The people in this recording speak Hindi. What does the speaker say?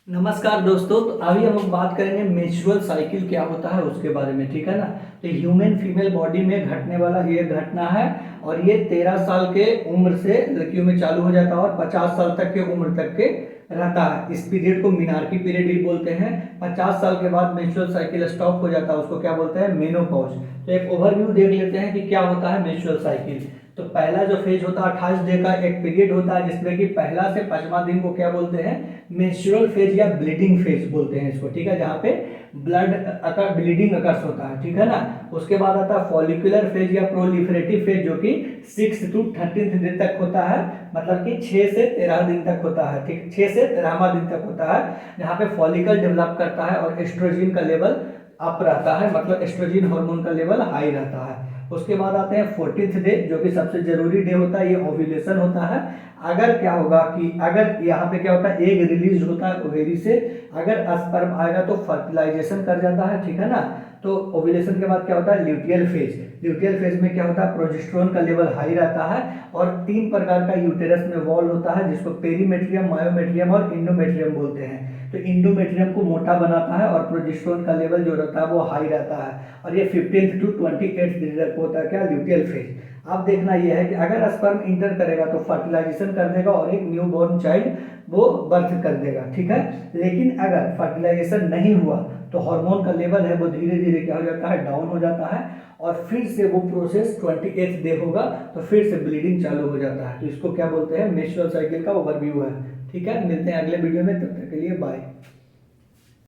नमस्कार दोस्तों। तो अभी हम लोग बात करेंगे मेंस्ट्रुअल साइकिल क्या होता है उसके बारे में, ठीक है ना। तो ह्यूमन फीमेल बॉडी में घटने वाला ये घटना है और ये 13 साल के उम्र से लड़कियों में चालू हो जाता है और 50 साल तक के उम्र तक के रहता है। इस पीरियड को मिनार्की पीरियड भी बोलते हैं। 50 साल के बाद मेंस्ट्रुअल साइकिल स्टॉप हो जाता है, उसको क्या बोलते हैं, मेनोपॉज। तो एक ओवरव्यू देख लेते हैं कि क्या होता है मेंस्ट्रुअल साइकिल। तो पहला जो फेज होता है 28 डे का एक पीरियड होता है, जिसमें कि पहला से 5वां दिन को क्या बोलते हैं, मेंस्ट्रुअल फेज या ब्लीडिंग फेज बोलते हैं इसको, ठीक है, जहाँ पे ब्लीडिंग अकर्स होता है, ठीक है ना। उसके बाद आता है फॉलिकुलर फेज या प्रोलिफरेटिव फेज, जो कि 6 to 13 दिन तक होता है, मतलब कि 6 से 13 दिन तक होता है, ठीक, 6 से 13वां दिन तक होता है, जहाँ पे फॉलिकल डेवलप करता है और एस्ट्रोजन का लेवल अप रहता है, मतलब एस्ट्रोजन हार्मोन का लेवल हाई रहता है। उसके बाद आते हैं 14th डे, जो कि सबसे जरूरी डे होता है, ये ओव्यूलेशन होता है। अगर क्या होगा कि अगर यहाँ पे क्या होता है, एग रिलीज होता है ओवेरी से, अगर स्पर्म आएगा तो फर्टिलाइजेशन कर जाता है, ठीक है ना। तो ओव्यूलेशन के बाद क्या होता है, ल्यूटियल फेज। ल्यूटियल फेज में क्या होता है, प्रोजेस्टेरोन का लेवल हाई रहता है और 3 प्रकार का यूटेरस में वॉल होता है, जिसको पेरीमेट्रियम, मायोमेट्रियम और इंडोमेट्रियम बोलते हैं। तो इंडोमेट्रियम को मोटा बनाता है और प्रोजेस्टेरोन का लेवल जो रहता है वो हाई रहता है, और ये 15th to 28th दिन तक होता है क्या, ल्यूटियल फेज। अब देखना यह है कि अगर स्पर्म इंटर करेगा तो फर्टिलाइजेशन कर देगा और एक न्यू बॉर्न चाइल्ड वो बर्थ कर देगा, ठीक है। लेकिन अगर फर्टिलाइजेशन नहीं हुआ तो हार्मोन का लेवल है वो धीरे धीरे क्या हो जाता है, डाउन हो जाता है, और फिर से वो प्रोसेस 28th डे होगा तो फिर से ब्लीडिंग चालू हो जाता है। तो इसको क्या बोलते हैं, मेंस्ट्रुअल साइकिल का ओवरव्यू है, ठीक है। मिलते हैं अगले वीडियो में, तब तक के लिए बाय।